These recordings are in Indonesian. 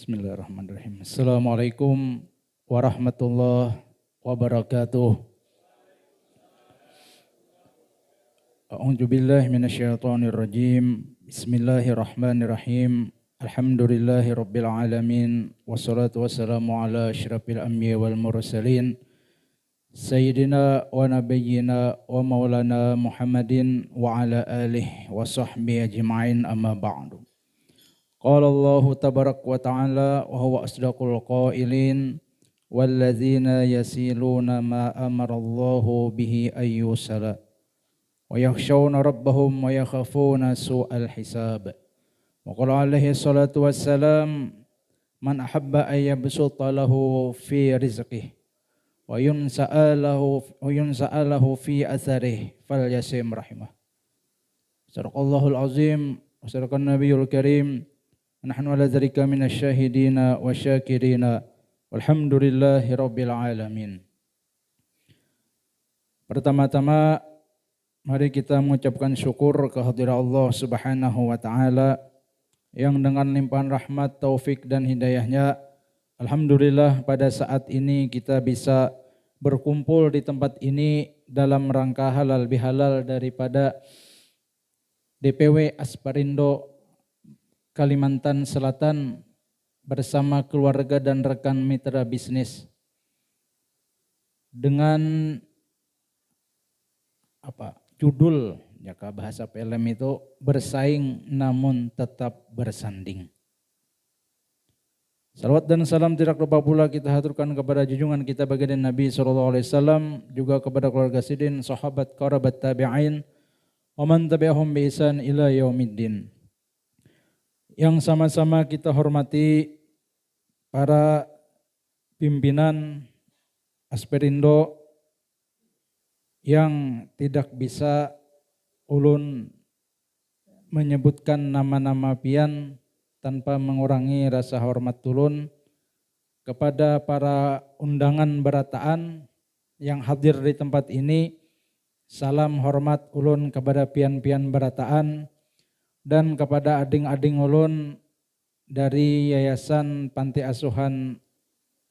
Bismillahirrahmanirrahim. Assalamualaikum warahmatullahi wabarakatuh. A'udzu billahi minasyaitonir rajim. Bismillahirrahmanirrahim. Alhamdulillahirabbil alamin wassalatu wassalamu ala asyrafil anbiya wal mursalin sayyidina wa nabiyyina wa maulana Muhammadin wa ala alihi wa sahbihi ajma'in amma ba'du. Qala Allahu tabarak wa ta'ala wa huwa asdaqul qailin walladzina yasiluna ma amara Allahu bihi ayyusala wa yakhshawna rabbahum wa yakhafuna su'al hisab. Wa qala alaihi salatu wassalam man ahabba an yabsuta lahu fi rizqihi wa yunsa'alahu fi atharihi falyasim rahimah. Sadaqallahul azim wa sadaqan nabiyul karim. Nahnu ala dzalika minasyahidina wasyakirina walhamdulillahi rabbil alamin. Pertama-tama mari kita mengucapkan syukur kehadirat Allah Subhanahu wa taala yang dengan limpahan rahmat, taufik dan hidayahnya alhamdulillah pada saat ini kita bisa berkumpul di tempat ini dalam rangka halal bihalal daripada DPW Asparindo Kalimantan Selatan bersama keluarga dan rekan mitra bisnis dengan judul jika bahasa film itu bersaing namun tetap bersanding. Salawat dan salam tidak lupa pula kita haturkan kepada junjungan kita baginda Nabi SAW, juga kepada keluarga sidin, sahabat, kerabat tabi'in, wa man tabi'ahum bi ihsan ila yaumiddin. Yang sama-sama kita hormati para pimpinan Asparindo yang tidak bisa ulun menyebutkan nama-nama pian tanpa mengurangi rasa hormat ulun kepada para undangan berataan yang hadir di tempat ini. Salam hormat ulun kepada pian-pian berataan dan kepada ading-ading ulun dari Yayasan Panti Asuhan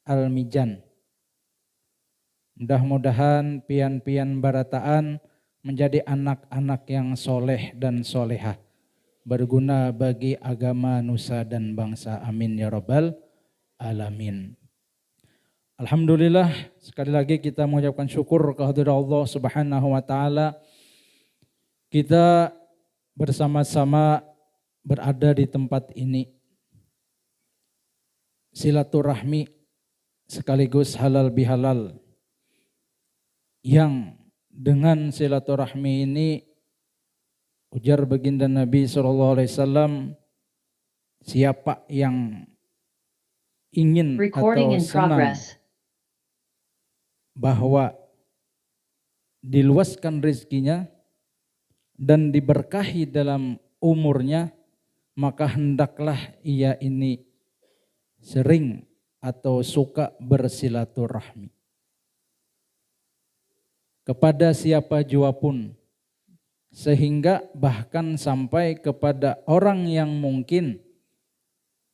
Al-Mijan. Mudah-mudahan pian-pian barataan menjadi anak-anak yang soleh dan solehah, berguna bagi agama, nusa dan bangsa. Amin ya rabbal alamin. Alhamdulillah, sekali lagi kita mengucapkan syukur kehadirat Allah Subhanahu wa taala. Kita bersama-sama berada di tempat ini, silaturahmi sekaligus halal bihalal, yang dengan silaturahmi ini ujar baginda Nabi SAW, siapa yang ingin atau senang bahwa diluaskan rezekinya dan diberkahi dalam umurnya, maka hendaklah ia ini sering atau suka bersilaturahmi kepada siapa jua pun, sehingga bahkan sampai kepada orang yang mungkin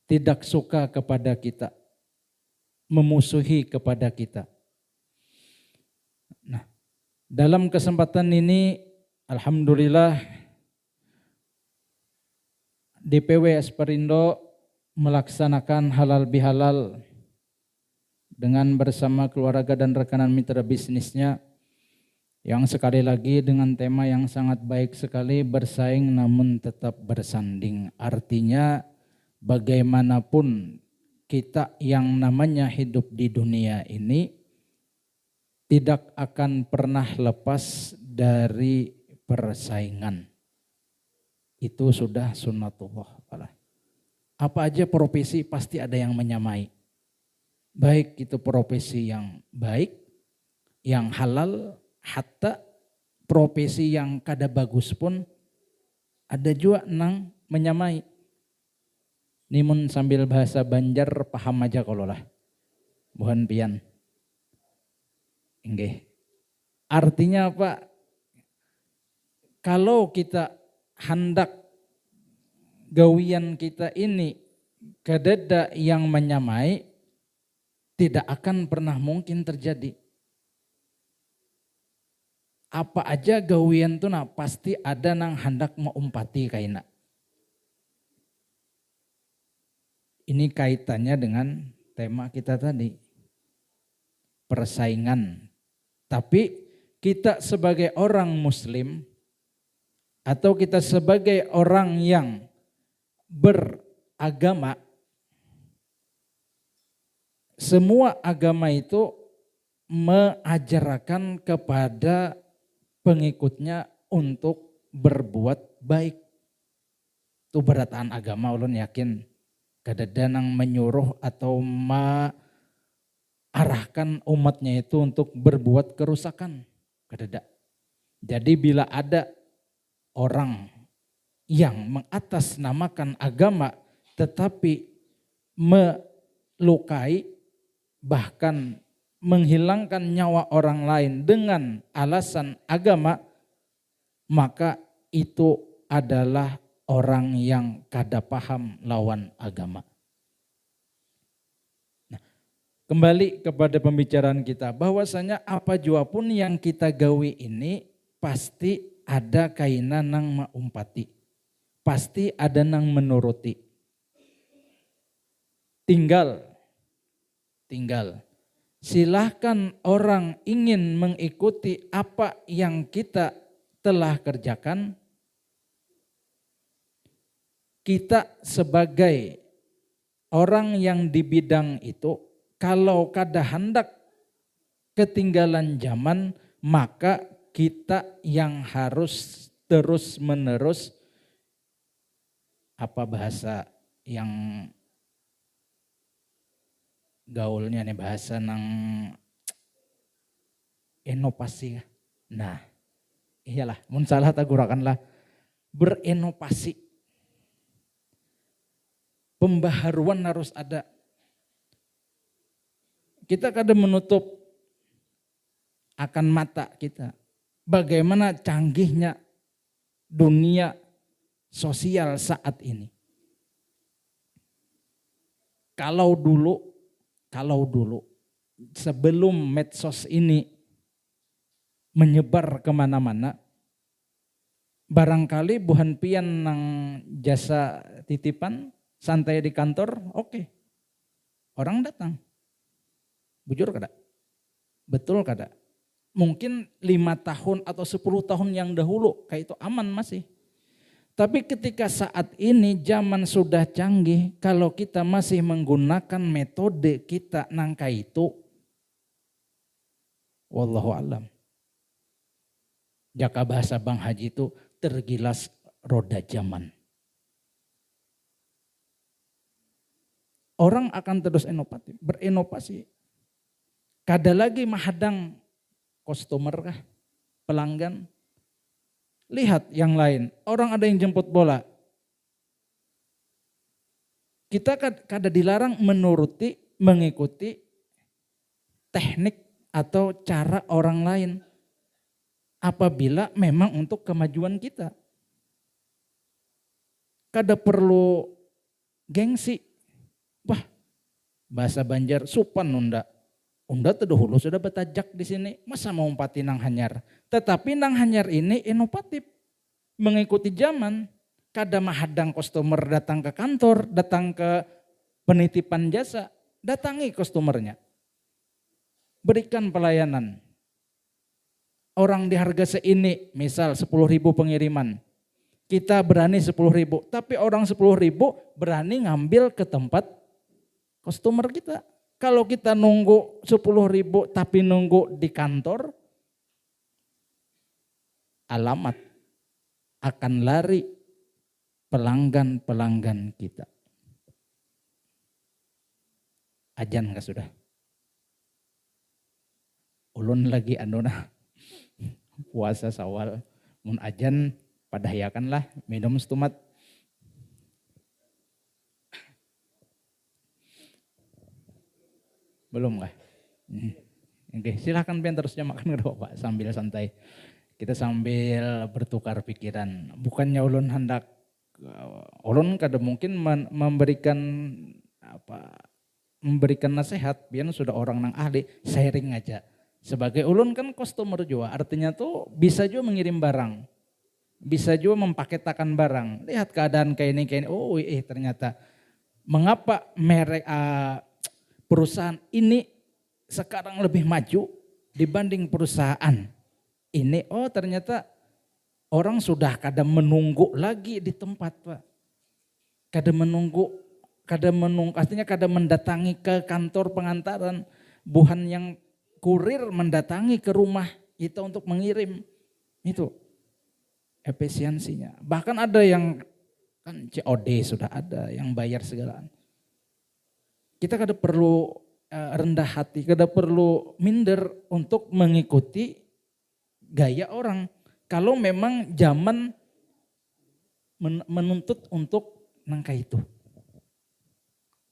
tidak suka kepada kita, memusuhi kepada kita. Nah, dalam kesempatan ini alhamdulillah DPW Asparindo melaksanakan halal bihalal dengan bersama keluarga dan rekanan mitra bisnisnya, yang sekali lagi dengan tema yang sangat baik sekali, bersaing namun tetap bersanding. Artinya bagaimanapun kita yang namanya hidup di dunia ini tidak akan pernah lepas dari persaingan. Itu sudah sunnatullah. Apa aja profesi pasti ada yang menyamai. Baik itu profesi yang baik, yang halal, hatta profesi yang kada bagus pun ada juga nang menyamai. Nimun sambil bahasa Banjar paham aja kalau lah. Buhan pian. Nggih. Artinya apa? Kalau kita hendak gawian kita ini Kadeda yang menyamai tidak akan pernah mungkin terjadi. Apa aja gawian tuh nah pasti ada nang hendak meumpati kaina. Ini kaitannya dengan tema kita tadi. Persaingan. Tapi kita sebagai orang muslim atau kita sebagai orang yang beragama, semua agama itu mengajarkan kepada pengikutnya untuk berbuat baik. Itu berataan agama ulun yakin kadada nang menyuruh atau arahkan umatnya itu untuk berbuat kerusakan. Kadada. Jadi bila ada orang yang mengatasnamakan agama tetapi melukai bahkan menghilangkan nyawa orang lain dengan alasan agama, maka itu adalah orang yang kada paham lawan agama. Nah, kembali kepada pembicaraan kita, bahwasanya apa jua pun yang kita gawi ini pasti ada kainan nang maumpati, pasti ada nang menuruti. Tinggal silahkan orang ingin mengikuti apa yang kita telah kerjakan. Kita sebagai orang yang di bidang itu, kalau kada hendak ketinggalan zaman, maka kita yang harus terus menerus, apa bahasa yang gaulnya nih, bahasa nang inovasi. Nah, iyalah, mun salah tagurakanlah, berinovasi. Pembaharuan harus ada. Kita kadang menutup akan mata kita. Bagaimana canggihnya dunia sosial saat ini. Kalau dulu sebelum medsos ini menyebar kemana-mana, barangkali buhan pian nang jasa titipan santai di kantor, oke. Orang datang. Bujur kada? Betul kada? Mungkin 5 tahun atau 10 tahun yang dahulu kayak itu aman masih. Tapi ketika saat ini zaman sudah canggih, kalau kita masih menggunakan metode kita nangka itu, wallahu alam. Jaka bahasa Bang Haji itu tergilas roda zaman. Orang akan terus berinovasi. Kada lagi mahadang customer kah, pelanggan. Lihat yang lain, orang ada yang jemput bola. Kita kada dilarang menuruti, mengikuti teknik atau cara orang lain. Apabila memang untuk kemajuan kita. Kada perlu gengsi. Wah, bahasa Banjar supan unda. Unda terdahulu sudah betajak di sini, masa mau umpati nang hanyar. Tetapi nang hanyar ini inovatif, mengikuti zaman. Kada mahadang customer datang ke kantor, datang ke penitipan jasa, datangi customernya. Berikan pelayanan. Orang di harga seini, misal 10.000 pengiriman. Kita berani 10.000, tapi orang 10.000 berani ngambil ke tempat customer kita. Kalau kita nunggu 10.000 tapi nunggu di kantor, alamat akan lari pelanggan-pelanggan kita. Ajan kah sudah? Ulun lagi puasa Sawal. Mun ajan padayakanlah minum setumat. Belum kah? Oke, silakan pian terusnya makan ke Pak sambil santai. Kita sambil bertukar pikiran. Bukannya ulun hendak ulun kada mungkin memberikan nasihat, pian sudah orang nang ahli, sharing aja. Sebagai ulun kan customer juga, artinya tuh bisa juga mengirim barang, bisa juga mempaketakan barang. Lihat keadaan kayak ini, oh ternyata mengapa merek perusahaan ini sekarang lebih maju dibanding perusahaan ini. Oh ternyata orang sudah kada menunggu lagi di tempat, Pak. Kada menunggu, artinya kada mendatangi ke kantor pengantaran, bukan yang kurir mendatangi ke rumah kita untuk mengirim. Itu efisiensinya. Bahkan ada yang kan COD sudah ada, yang bayar segala. Kita kada perlu rendah hati, kada perlu minder untuk mengikuti gaya orang. Kalau memang zaman menuntut untuk nangka itu.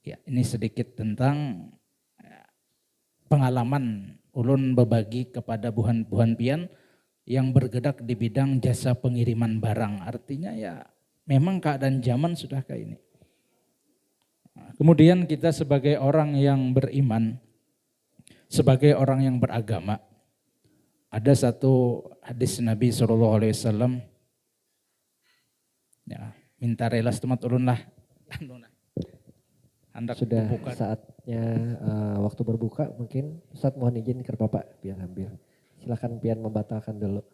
Ya, ini sedikit tentang pengalaman ulun berbagi kepada buhan pian yang bergerak di bidang jasa pengiriman barang. Artinya ya memang keadaan zaman sudah kayak ini. Kemudian kita sebagai orang yang beriman, sebagai orang yang beragama, ada satu hadis Nabi SAW, ya, minta relas teman ulun lah. Sudah berbuka. Saatnya waktu berbuka mungkin Ustaz mohon izin ke Bapak biar ambil. Silakan pian membatalkan dulu.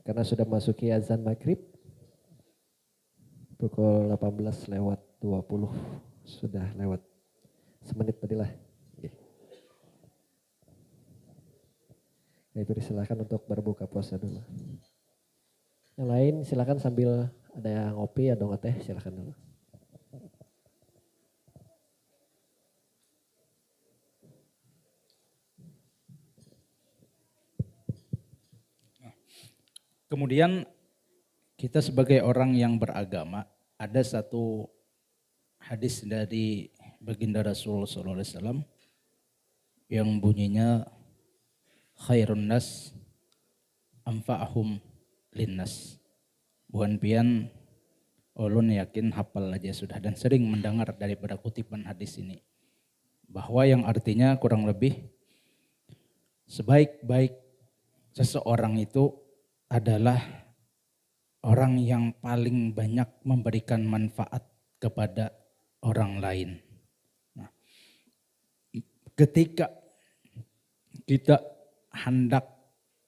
Karena sudah masuki azan maghrib. Pukul 18:20 sudah lewat semenit tadi lah. Baik, silakan untuk berbuka puasa dulu. Yang lain silakan sambil ada yang ngopi atau ngeteh silakan dulu. Kemudian kita sebagai orang yang beragama, ada satu hadis dari baginda Rasul SAW yang bunyinya khairun nas anfa'ahum linnas. Buhan pian ulun yakin hafal aja sudah dan sering mendengar daripada kutipan hadis ini. Bahwa yang artinya kurang lebih sebaik-baik seseorang itu adalah orang yang paling banyak memberikan manfaat kepada orang lain. Nah, ketika kita hendak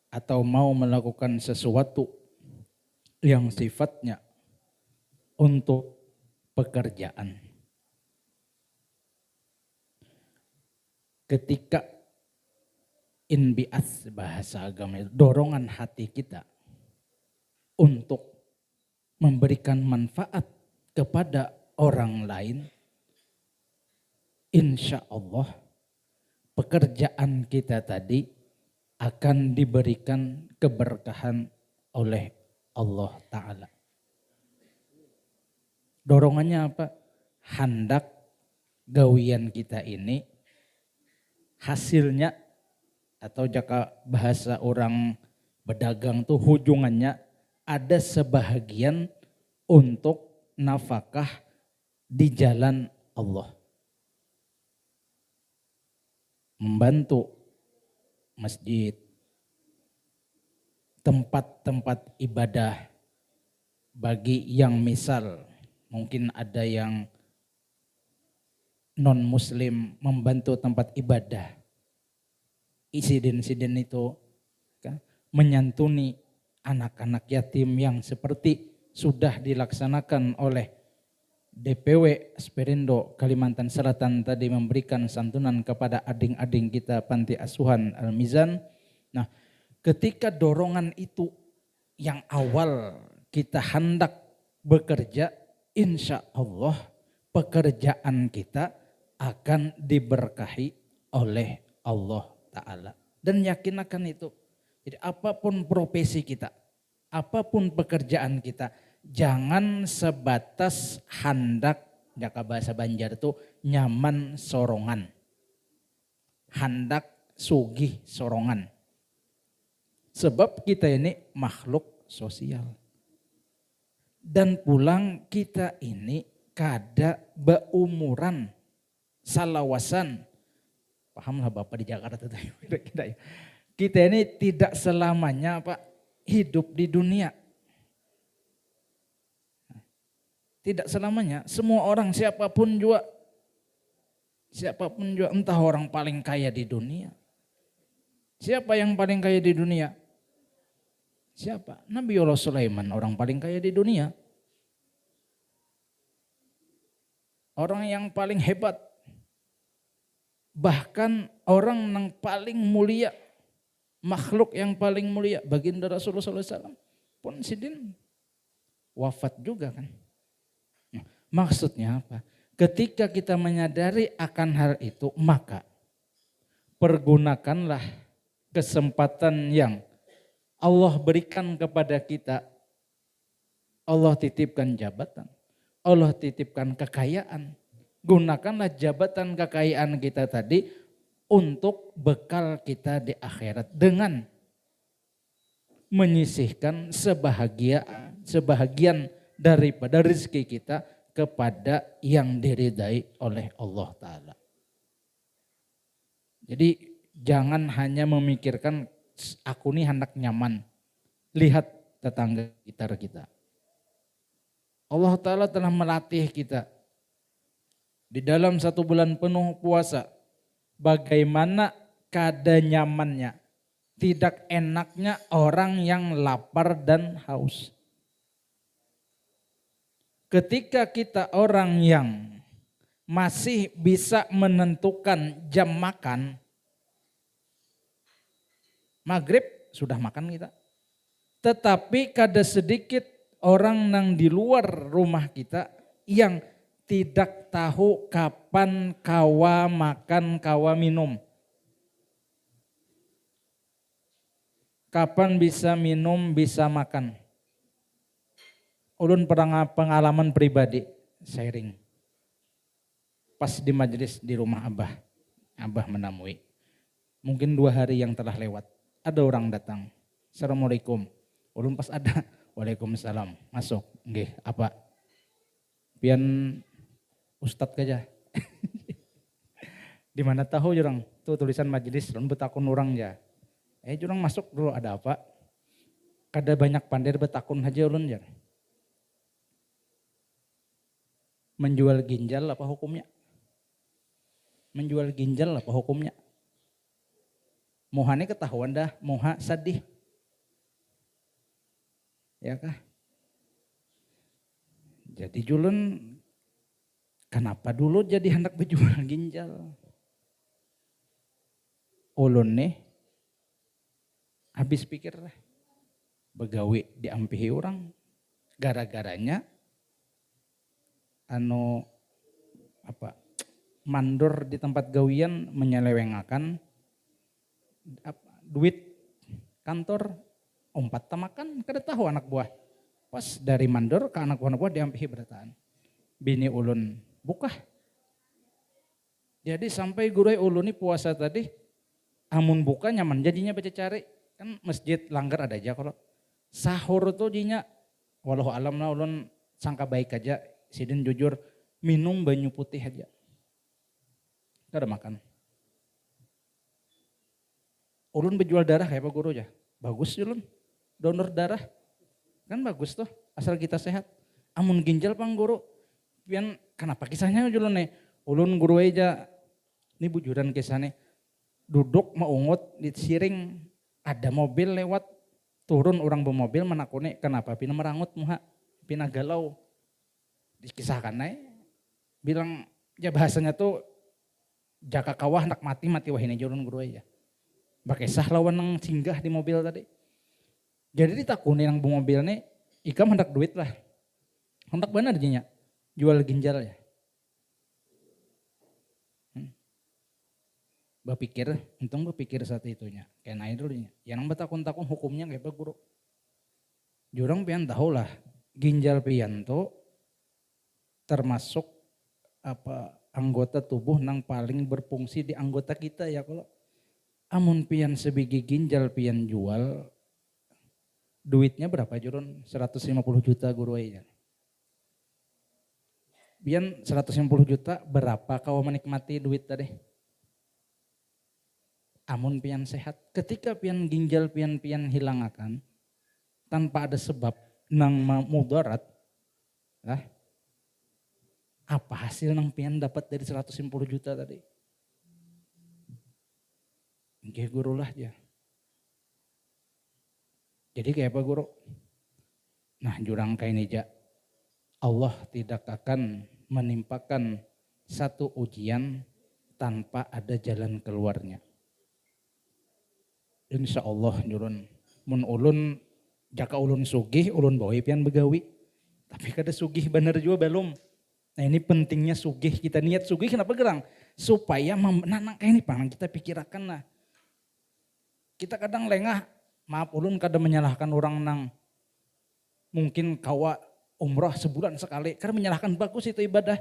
atau mau melakukan sesuatu yang sifatnya untuk pekerjaan, ketika inbi'ats bahasa agama itu dorongan hati kita untuk memberikan manfaat kepada orang lain, insya Allah pekerjaan kita tadi akan diberikan keberkahan oleh Allah Ta'ala. Dorongannya apa? Hendak gawian kita ini hasilnya, atau jika bahasa orang berdagang tuh hujungannya ada sebahagian untuk nafkah di jalan Allah. Membantu masjid, tempat-tempat ibadah bagi yang misal mungkin ada yang non muslim membantu tempat ibadah. Insiden-insiden itu kan, menyantuni anak-anak yatim yang seperti sudah dilaksanakan oleh DPW Asperindo Kalimantan Selatan tadi, memberikan santunan kepada adik-adik kita panti asuhan Al-Mizan. Nah, ketika dorongan itu yang awal kita hendak bekerja, insya Allah pekerjaan kita akan diberkahi oleh Allah Ta'ala. Dan yakin akan itu. Jadi apapun profesi kita, apapun pekerjaan kita, jangan sebatas hendak, jaka bahasa Banjar itu nyaman sorongan. Hendak sugih sorongan. Sebab kita ini makhluk sosial. Dan pulang kita ini kada beumuran salawasan. Pahamlah Bapak di Jakarta itu. Kita ini tidak selamanya Pak hidup di dunia. Tidak selamanya. Semua orang siapapun juga entah orang paling kaya di dunia. Siapa yang paling kaya di dunia? Siapa? Nabi Allah Sulaiman orang paling kaya di dunia. Orang yang paling hebat. Bahkan orang yang paling mulia. Makhluk yang paling mulia. Baginda Rasulullah SAW pun sidin wafat juga kan. Maksudnya apa? Ketika kita menyadari akan hal itu, maka pergunakanlah kesempatan yang Allah berikan kepada kita. Allah titipkan jabatan, Allah titipkan kekayaan. Gunakanlah jabatan kekayaan kita tadi untuk bekal kita di akhirat dengan menyisihkan sebahagian daripada rezeki kita kepada yang diridai oleh Allah Ta'ala. Jadi jangan hanya memikirkan aku nih hendak nyaman. Lihat tetangga sekitar kita. Allah Ta'ala telah melatih kita. Di dalam 1 bulan penuh puasa. Bagaimana kada nyamannya. Tidak enaknya orang yang lapar dan haus. Ketika kita orang yang masih bisa menentukan jam makan, maghrib sudah makan kita. Tetapi kada sedikit orang yang di luar rumah kita yang tidak tahu kapan kawa makan, kawa minum. Kapan bisa minum, bisa makan. Ulun pernah pengalaman pribadi, sharing. Pas di majelis di rumah Abah menemui. Mungkin 2 hari yang telah lewat, ada orang datang. Assalamualaikum. Ulun pas ada, waalaikumsalam. Masuk, nggih, apa? Pian Ustadz aja. Di mana tahu jurang? Tuh tulisan majelis, ulun betakun orang ya. Jurang masuk dulu, ada apa? Kada banyak pandai betakun aja ulun ya. Menjual ginjal apa hukumnya? Menjual ginjal apa hukumnya? Mohane ketahuan dah, moha sadih. Ya kah? Jadi julun kenapa dulu jadi hendak berjual ginjal? Ulun nih habis pikir lah. Begawi diampihi orang. Gara-garanya mandor di tempat gawian menyelewengakan duit kantor umpat tamakan kada tahu anak buah. Pas dari mandor ke anak buah diampihi berataan. Bini ulun buka. Jadi sampai gurai ulun ini puasa tadi amun buka nyaman jadinya baca cari. Kan masjid langgar ada aja kalau sahur tuh dinya walau alam lah ulun sangka baik aja. Sidin jujur minum banyu putih aja. Gak ada makan. Ulun berjual darah kayak Pak Guru ya. Bagus ulun. Donor darah. Kan bagus tuh. Asal kita sehat. Amun ginjal Pak Guru. Pian kenapa kisahnya ulun nih. Ulun guru aja. Ini bujuran kisahnya. Duduk maungut di siring. Ada mobil lewat. Turun orang bermobil menakuni. Kenapa pina merangut muha. Pina galau. Dikisahkan bilang ya bahasanya tuh jaka kawah hendak mati wah ini jurun guru aja. Bakisah lawan nang singgah di mobil tadi. Jadi ditakuni yang bu mobil nih ikam hendak duit lah. Hendak benar jinya jual ginjal ya. Bapikir saat itunya. Kayak naik dulunya. Yang betakun-takun hukumnya kayak guru. Jurang pian tahu lah ginjal pian tuh termasuk anggota tubuh yang paling berfungsi di anggota kita ya kalau amun pian sebiji ginjal pian jual duitnya berapa jurun 150 juta guru aja Pian 150 juta berapa kau menikmati duit tadi? Amun pian sehat. Ketika pian ginjal pian hilang akan tanpa ada sebab nang mudarat, lah, apa hasil nang pian dapat dari 150 juta tadi? Nggih guru lah ya. Jadi kayak apa guru? Nah jurang kayak ini ja. Allah tidak akan menimpakan satu ujian tanpa ada jalan keluarnya. Insya Allah jurun. Mun ulun jaka ulun sugih, ulun bawa pian begawi. Tapi kada sugih bener juga belum. Nah ini pentingnya sugih, kita niat sugih kenapa gerang? Supaya kayak ini pang kita pikirkan lah. Kita kadang lengah, maaf ulun kadang menyalahkan orang nang mungkin kawa umrah sebulan sekali. Karena menyalahkan bagus itu ibadah.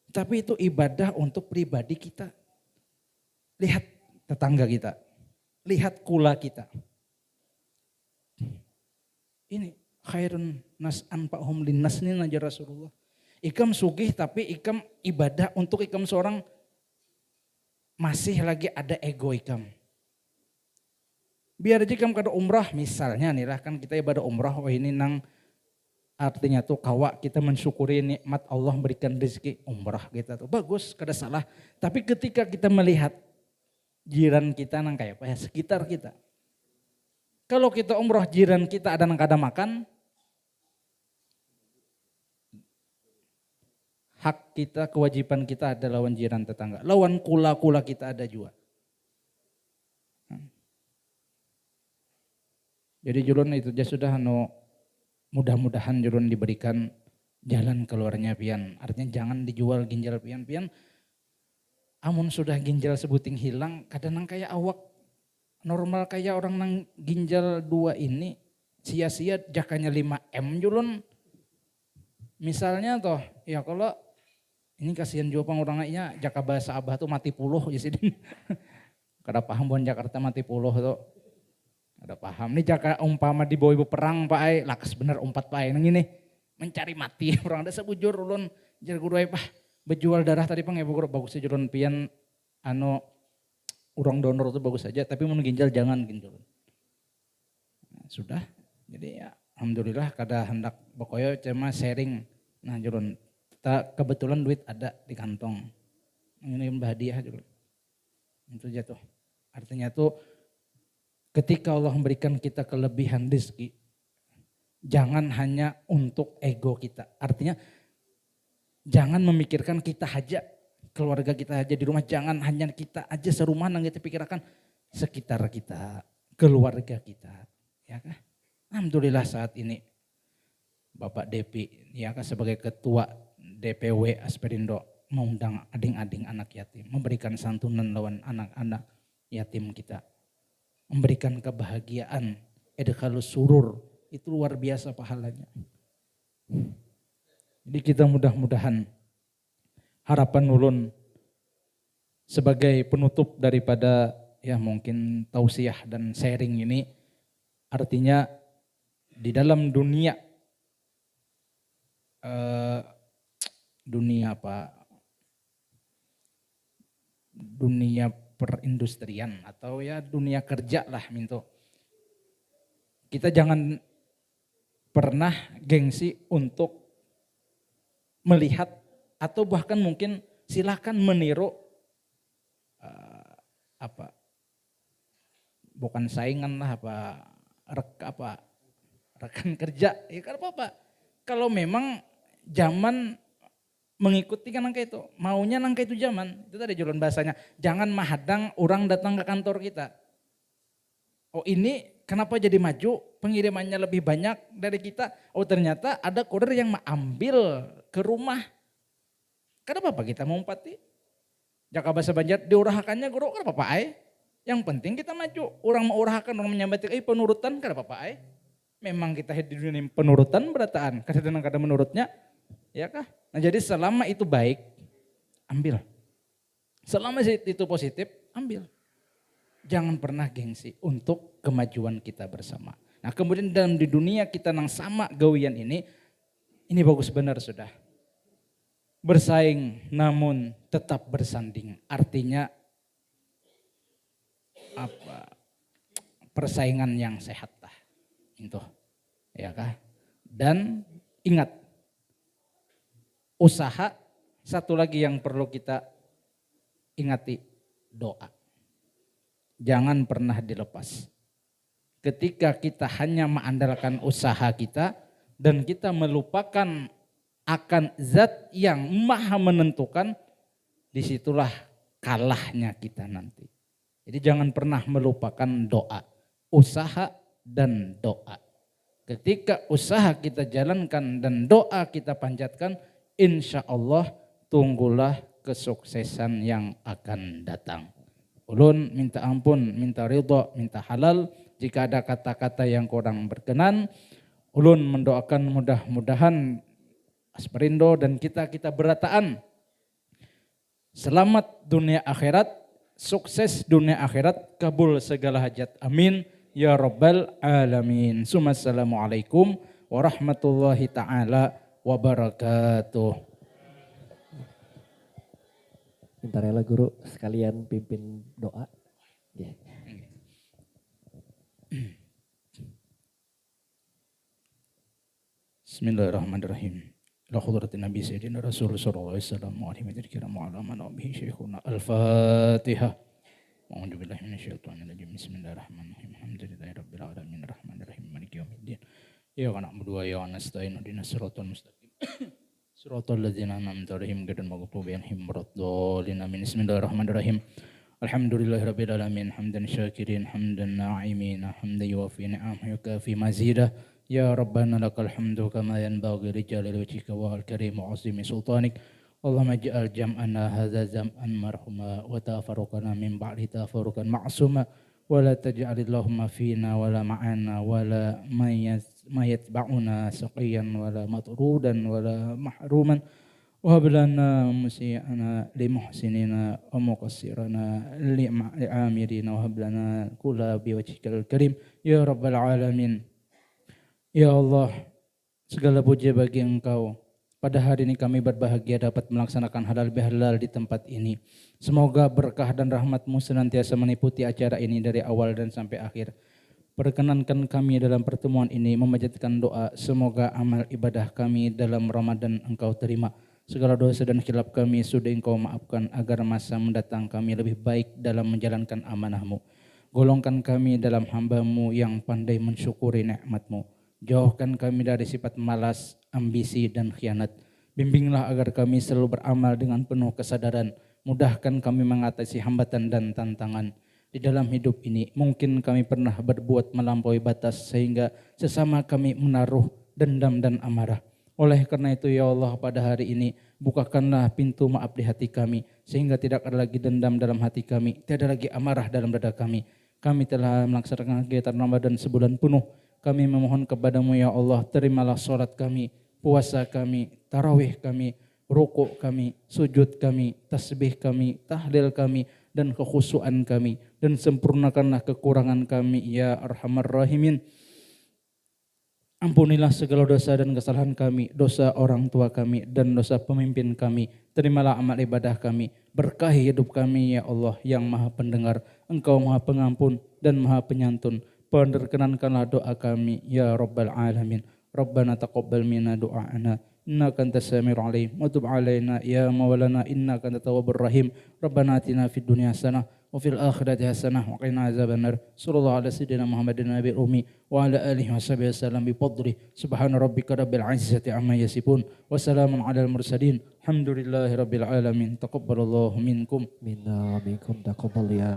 Tapi itu ibadah untuk pribadi kita. Lihat tetangga kita. Lihat kula kita. Ini khairun nas anfa'hum linnas ini naja Rasulullah. Ikam sugih tapi ikam ibadah untuk ikam seorang masih lagi ada ego ikam. Biar aja ikam kada umrah misalnya nih lah kan kita ibadah umrah wah ini nang artinya tuh kawa kita mensyukuri nikmat Allah berikan rezeki umrah kita tuh bagus kada salah. Tapi ketika kita melihat jiran kita nang kayak apa ya sekitar kita. Kalau kita umrah jiran kita ada nang kada makan, hak kita, kewajiban kita ada lawan jiran tetangga. Lawan kula-kula kita ada juga. Jadi jurun itu aja sudah mudah-mudahan jurun diberikan jalan keluarnya pian. Artinya jangan dijual ginjal pian. Amun sudah ginjal sebuting hilang, kadang kayak awak normal kayak orang nang ginjal 2 ini sia-sia jakanya 5M jurun. Misalnya toh, ya kalau ini kasihan juga pang orang lainnya jaka bahasa abah tuh mati puluh ya sih. Kada paham bon Jakarta mati puluh tuh. Kada paham. Ini jaka umpama di bawah ibu perang Pak Ai, lakas bener umpat Pak Ai nang ini mencari mati orang ada sebujur ulun jar guru ai Pak berjual darah tadi pang ibu guru bagus jurun pian urang donor itu bagus saja tapi mun ginjal jangan ginjal. Nah, sudah. Jadi ya alhamdulillah kada hendak pokoknya cuma sharing. Nah jurun kebetulan duit ada di kantong. Ini hadiah jurun. Itu aja tuh. Artinya tuh ketika Allah memberikan kita kelebihan rezeki, jangan hanya untuk ego kita. Artinya jangan memikirkan kita aja, keluarga kita aja di rumah. Jangan hanya kita aja serumah yang kita pikirkan sekitar kita, keluarga kita. Ya kan? Alhamdulillah saat ini Bapak Depi ya kan sebagai ketua DPW Asperindo mengundang ading-ading anak yatim, memberikan santunan lawan anak-anak yatim kita. Memberikan kebahagiaan, edkhalus surur, itu luar biasa pahalanya. Jadi kita mudah-mudahan harapan ulun sebagai penutup daripada ya mungkin tausiah dan sharing ini artinya di dalam dunia dunia perindustrian atau ya dunia kerja lah minto. Kita jangan pernah gengsi untuk melihat atau bahkan mungkin silakan meniru bukan saingan lah rekan kerja ya kan apa kalau memang zaman mengikuti kan nangka itu, maunya nangka itu zaman, itu tadi jualan bahasanya, jangan mahadang orang datang ke kantor kita. Oh ini kenapa jadi maju, pengirimannya lebih banyak dari kita, oh ternyata ada kurir yang mengambil ke rumah. Kenapa kita mau umpati? Jaka bahasa Banjar diurahakannya guru, kenapa Pak Ai? Yang penting kita maju, orang mau urahakan, orang menyambati, penurutan, kenapa Pak Ai? Memang kita hidup di dunia penurutan berataan, kadang-kadang menurutnya, ya kah? Nah jadi selama itu baik, ambil. Selama itu positif, ambil. Jangan pernah gengsi untuk kemajuan kita bersama. Nah kemudian dalam di dunia kita nang sama gawian ini bagus benar sudah. bersaing namun tetap bersanding. Artinya apa? Persaingan yang sehat lah. Itu. Ya kah? Dan ingat, usaha satu lagi yang perlu kita ingati, doa. Jangan pernah dilepas. Ketika kita hanya mengandalkan usaha kita dan kita melupakan akan zat yang maha menentukan, disitulah kalahnya kita nanti. Jadi jangan pernah melupakan doa, usaha dan doa. Ketika usaha kita jalankan dan doa kita panjatkan, insya Allah tunggulah kesuksesan yang akan datang. Ulun minta ampun, minta ridho, minta halal. Jika ada kata-kata yang kurang berkenan, ulun mendoakan mudah-mudahan Asperindo dan kita berataan selamat dunia akhirat, sukses dunia akhirat, kabul segala hajat. Amin ya rabbal alamin. Assalamualaikum warahmatullahi taala wabarakatuh. Minta rela guru sekalian pimpin doa. Yeah. Bismillahirrahmanirrahim. La hadratin Nabi Sayyidina Rasul sallallahu alaihi wasallam wa alihi wa wa ala man bihi syekhuna. Al-Fatihah. A'udzu billahi minasyaitonir rajim. Bismillahirrahmanirrahim. Alhamdulillahirabbil alamin arrahmanirrahim maliki yaumiddin. Iyyaka na'budu wa iyyaka nasta'in ihdinas siratal mustaqim. Siratal ladzina an'amta 'alaihim ghairil maghdubi 'alaihim waladdallin. Amin. Bismillahirrahmanirrahim. Alhamdulillahirabbil alamin hamdan syakirin hamdan na'imin hamdan yuwafi ni'amahu yukafi mazidah. Ya Rabbana lakal hamdu kama yanbaghi li jalali wajhika wa al-karim wa 'azimi sultanik. Allahumma ij'al jam'ana hadza zam'an marhuma wa tafarruqana min ba'di tafarruqan ma'suma wa la taj'al Allahumma fina wa la ma'ana wa la mayatba'una saqiyan wa la matrudan wa la mahruman wa hab lana musi'ana li muhsinina wa muqassirana li amirina wa hab lana kulla bi wajhikal karim ya rabbal alamin. Ya Allah, segala puji bagi Engkau. Pada hari ini kami berbahagia dapat melaksanakan halal bihalal di tempat ini. Semoga berkah dan rahmat-Mu senantiasa meliputi acara ini dari awal dan sampai akhir. Perkenankan kami dalam pertemuan ini memanjatkan doa. Semoga amal ibadah kami dalam Ramadan Engkau terima. Segala dosa dan khilaf kami sudah Engkau maafkan agar masa mendatang kami lebih baik dalam menjalankan amanah-Mu. Golongkan kami dalam hamba-Mu yang pandai mensyukuri nikmat-Mu. Jauhkan kami dari sifat malas, ambisi, dan khianat. Bimbinglah agar kami selalu beramal dengan penuh kesadaran. Mudahkan kami mengatasi hambatan dan tantangan. Di dalam hidup ini mungkin kami pernah berbuat melampaui batas sehingga sesama kami menaruh dendam dan amarah. Oleh karena itu ya Allah, pada hari ini bukakanlah pintu maaf di hati kami sehingga tidak ada lagi dendam dalam hati kami, tiada lagi amarah dalam dada kami. Kami telah melaksanakan kegiatan Ramadan sebulan penuh. Kami memohon kepadamu ya Allah, terimalah sholat kami, puasa kami, tarawih kami, rukuk kami, sujud kami, tasbih kami, tahlil kami, dan kekhusyuan kami. Dan sempurnakanlah kekurangan kami ya Arhamar Rahimin. Ampunilah segala dosa dan kesalahan kami, dosa orang tua kami, dan dosa pemimpin kami. Terimalah amal ibadah kami, berkahi hidup kami ya Allah yang maha pendengar. Engkau maha pengampun dan maha penyantun. Perkenankanlah doa kami ya Rabbal Alamin. Rabbana taqabbal minna du'ana innaka antas samiul alim wa tub alaina ya maulana innaka antat tawwabur rahim. Rabbana atina fid dunya hasanah wa fil akhirati hasanah wa qina azabannar. Sallallahu ala sayyidina Muhammadin nabiyil ummi wa ala alihi washabihi wasallam bi fadli. Subhana rabbika rabbil izzati amma yasifun wa salamun alal mursalin. Alhamdulillahi rabbil alamin. Taqabbalallahu minkum Minna minkum taqabbal ya